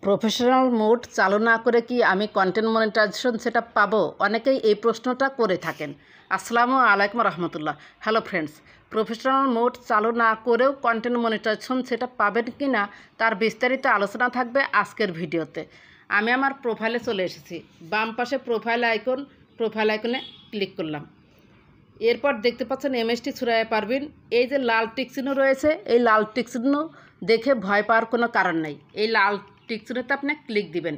Professional mode চালু না করে কি আমি কন্টেন্ট মনিটাইজেশন সেটআপ পাবো? অনেকেই এই প্রশ্নটা করে থাকেন। আসসালামু আলাইকুম রহমতুল্লাহ। হ্যালো ফ্রেন্ডস, প্রফেশনাল মোড চালু না করেও কন্টেন্ট মনিটাইজেশন সেটআপ পাবেন কি না তার বিস্তারিত আলোচনা থাকবে আজকের ভিডিওতে। আমি আমার প্রোফাইলে চলে এসেছি। বাম পাশে প্রোফাইল আইকনে ক্লিক করলাম। এরপর দেখতে পাচ্ছেন এমএসটি সুরাইয়া পারভিন। এই যে লাল টিক চিহ্ন রয়েছে, এই লাল টিক চিহ্ন দেখে ভয় পাওয়ার কোনো কারণ নেই। এই লাল টিক চিহ্নতে আপনি ক্লিক দিবেন।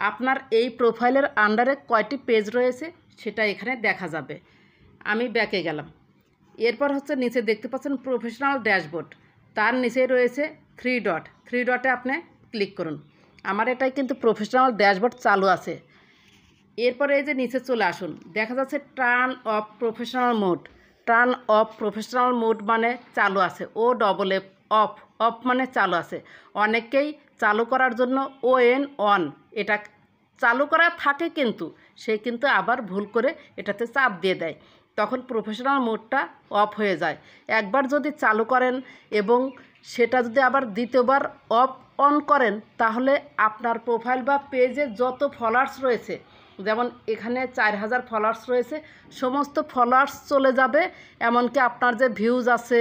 আপনার এই প্রোফাইলের আন্ডারে কয়টি পেজ রয়েছে সেটা এখানে দেখা যাবে। আমি ব্যাকে গেলাম। এরপর হচ্ছে নিচে দেখতে পাচ্ছেন প্রফেশনাল ড্যাশবোর্ড, তার নিচে রয়েছে থ্রি ডটে আপনি ক্লিক করুন। আমার এটাই কিন্তু প্রফেশনাল ড্যাশবোর্ড চালু আছে। এরপরে এই যে নিচে চলে আসুন, দেখা যাচ্ছে টার্ন অফ প্রফেশনাল মোড মানে চালু আছে। অফ মানে চালু আছে। অনেকেই চালু করার জন্য অন এটা চালু করা থাকে, কিন্তু সে কিন্তু আবার ভুল করে এটাতে চাপ দিয়ে দেয়, তখন প্রফেশনাল মোডটা অফ হয়ে যায়। একবার যদি চালু করেন এবং সেটা যদি আবার দ্বিতীয়বার অন করেন, তাহলে আপনার প্রোফাইল বা পেজে যত ফলোয়ার্স রয়েছে, যেমন এখানে 4000 ফলোয়ার্স রয়েছে, সমস্ত ফলোয়ার্স চলে যাবে। এমনকি আপনার যে ভিউজ আছে,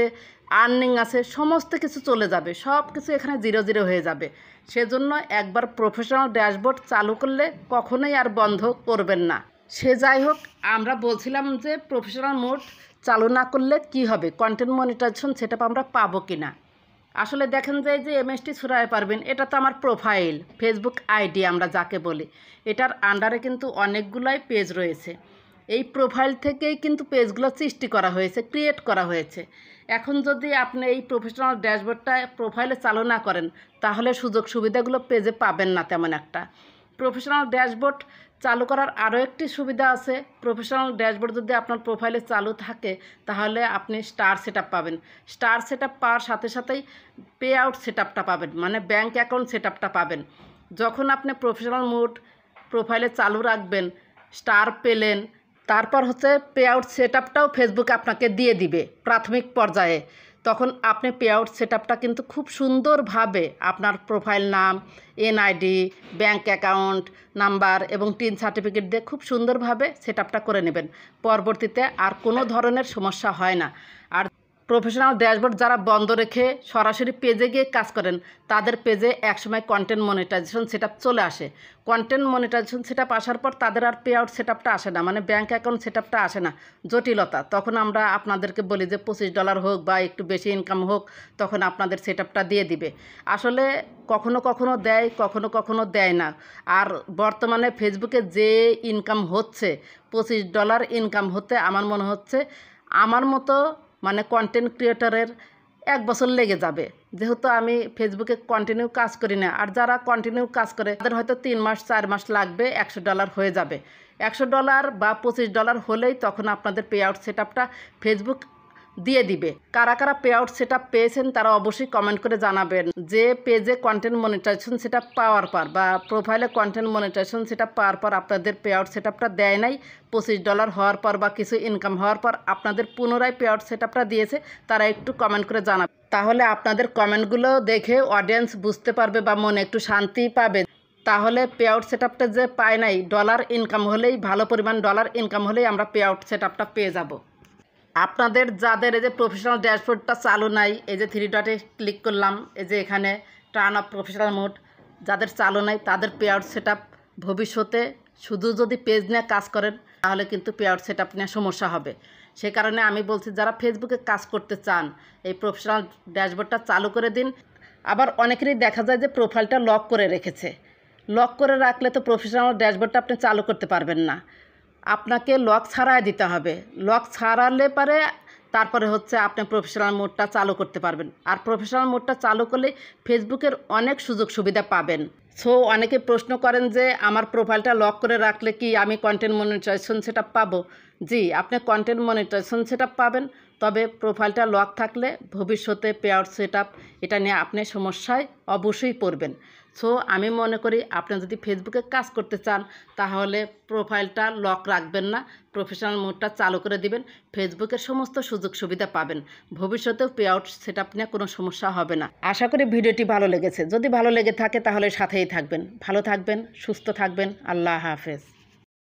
আর্নিং আছে, সমস্ত কিছু চলে যাবে। সব কিছু এখানে 0 হয়ে যাবে। সেজন্য একবার প্রফেশনাল ড্যাশবোর্ড চালু করলে কখনোই আর বন্ধ করবেন না। সে যাই হোক, আমরা বলছিলাম যে প্রফেশনাল মোড চালু না করলে কি হবে, কন্টেন্ট মনিটাইজেশন সেটআপ আমরা পাবো কি না। আসলে দেখেন যে এই যে এমএসটি সুরাইয়া পারভিন, এটা তো আমার প্রোফাইল, ফেসবুক আইডি আমরা যাকে বলি। এটার আন্ডারে কিন্তু অনেকগুলাই পেজ রয়েছে। এই প্রোফাইল থেকেই কিন্তু পেজগুলো সৃষ্টি করা হয়েছে, ক্রিয়েট করা হয়েছে। এখন যদি আপনি এই প্রফেশনাল ড্যাশবোর্ডটা প্রোফাইলে চালু না করেন, তাহলে সুযোগ সুবিধাগুলো পেজে পাবেন না তেমন একটা। প্রফেশনাল ড্যাশবোর্ড চালু করার আরও একটি সুবিধা আছে। প্রফেশনাল ড্যাশবোর্ড যদি আপনার প্রোফাইলে চালু থাকে, তাহলে আপনি স্টার সেটআপ পাবেন। স্টার সেটআপ পাওয়ার সাথে সাথেই পে আউট সেটআপটা পাবেন, মানে ব্যাঙ্ক অ্যাকাউন্ট সেটআপটা পাবেন। যখন আপনি প্রফেশনাল মোড প্রোফাইলে চালু রাখবেন, স্টার পেলেন, তারপর হচ্ছে পে আউট সেটআপটাও ফেসবুক আপনাকে দিয়ে দিবে প্রাথমিক পর্যায়ে। তখন আপনি পে আউট সেটআপটা কিন্তু খুব সুন্দরভাবে আপনার প্রোফাইল নাম, এনআইডি, ব্যাঙ্ক অ্যাকাউন্ট নাম্বার এবং টিন সার্টিফিকেট দিয়ে খুব সুন্দরভাবে সেটআপটা করে নেবেন। পরবর্তীতে আর কোনো ধরনের সমস্যা হয় না। আর প্রফেশনাল ড্যাশবোর্ড যারা বন্ধ রেখে সরাসরি পেজে গিয়ে কাজ করেন, তাদের পেজে একসময় কন্টেন্ট মনিটাইজেশন সেটআপ চলে আসে। কন্টেন্ট মনিটাইজেশন সেটআপ আসার পর তাদের আর পে আউট সেটআপটা আসে না, মানে ব্যাঙ্ক অ্যাকাউন্ট সেটআপটা আসে না। জটিলতা, তখন আমরা আপনাদেরকে বলি যে $25 হোক বা একটু বেশি ইনকাম হোক, তখন আপনাদের সেটআপটা দিয়ে দিবে। আসলে কখনো কখনো দেয়, কখনো কখনো দেয় না। আর বর্তমানে ফেসবুকে যে ইনকাম হচ্ছে, $25 ইনকাম হতে আমার মনে হচ্ছে আমার মতো মানে কন্টেন্ট ক্রিয়েটরের 1 বছর লেগে যাবে, যেহেতু আমি ফেসবুকে কন্টিনিউ কাজ করি না। আর যারা কন্টিনিউ কাজ করে তাদের হয়তো 3 মাস 4 মাস লাগবে, $100 হয়ে যাবে। $100 বা $25 হলেই তখন আপনাদের পে আউট সেটআপটা ফেসবুক দিয়ে দিবে। কারা কারা পে আউট সেটআপ পেয়েছেন তারা অবশ্যই কমেন্ট করে জানাবেন যে পেজে কন্টেন্ট মনিটাইজেশন সেটআপ পাওয়ার পর বা প্রোফাইলে কন্টেন্ট মনিটাইজেশন সেটআপ পাওয়ার পর আপনাদের পে আউট সেটআপটা দেয় নাই। $25 হওয়ার পর বা কিছু ইনকাম হওয়ার পর আপনাদের পুনরায় পে আউট সেটআপটা দিয়েছে, তারা একটু কমেন্ট করে জানাবে। তাহলে আপনাদের কমেন্টগুলো দেখে অডিয়েন্স বুঝতে পারবে বা মনে একটু শান্তি পাবে। তাহলে পে আউট সেটআপটা যে পায় নাই, ডলার ইনকাম হলেই, ভালো পরিমাণ ডলার ইনকাম হলেই আমরা পে আউট সেটআপটা পেয়ে যাব। আপনাদের যাদের এই যে প্রফেশনাল ড্যাশবোর্ডটা চালু নাই, এই যে 3 ডটে ক্লিক করলাম, এই যে এখানে টার্ন অফ প্রফেশনাল মোড, যাদের চালু নাই তাদের পে আউট সেটআপ ভবিষ্যতে শুধু যদি পেজ নিয়ে কাজ করেন, তাহলে কিন্তু পে আউট সেটআপ নিয়ে সমস্যা হবে। সে কারণে আমি বলছি, যারা ফেসবুকে কাজ করতে চান, এই প্রফেশনাল ড্যাশবোর্ডটা চালু করে দিন। আবার অনেকেরই দেখা যায় যে প্রোফাইলটা লক করে রেখেছে। লক করে রাখলে তো প্রফেশনাল ড্যাশবোর্ডটা আপনি চালু করতে পারবেন না। আপনাকে লক ছাড়াই দিতে হবে। লক ছাড়ালে পারে তারপরে হচ্ছে আপনি প্রফেশনাল মোডটা চালু করতে পারবেন। আর প্রফেশনাল মোডটা চালু করলে ফেসবুকের অনেক সুযোগ সুবিধা পাবেন। সো অনেকে প্রশ্ন করেন যে আমার প্রোফাইলটা লক করে রাখলে কি আমি কন্টেন্ট মনিটাইজেশন সেটআপ পাবো? জি, আপনি কন্টেন্ট মনিটাইজেশন সেটআপ পাবেন, তবে প্রোফাইলটা লক থাকলে ভবিষ্যতে পে আউট সেটআপ এটা নিয়ে আপনি সমস্যায় অবশ্যই পড়বেন। সো আমি মনে করি আপনি যদি ফেসবুকে কাজ করতে চান তাহলে প্রোফাইলটা লক রাখবেন না, প্রফেশনাল মোডটা চালু করে দিবেন। ফেসবুকের সমস্ত সুযোগ সুবিধা পাবেন, ভবিষ্যতেও পে আউট সেট আপ নিয়ে কোনো সমস্যা হবে না। আশা করি ভিডিওটি ভালো লেগেছে। যদি ভালো লেগে থাকে তাহলে সাথেই থাকবেন। ভালো থাকবেন, সুস্থ থাকবেন। আল্লাহ হাফেজ।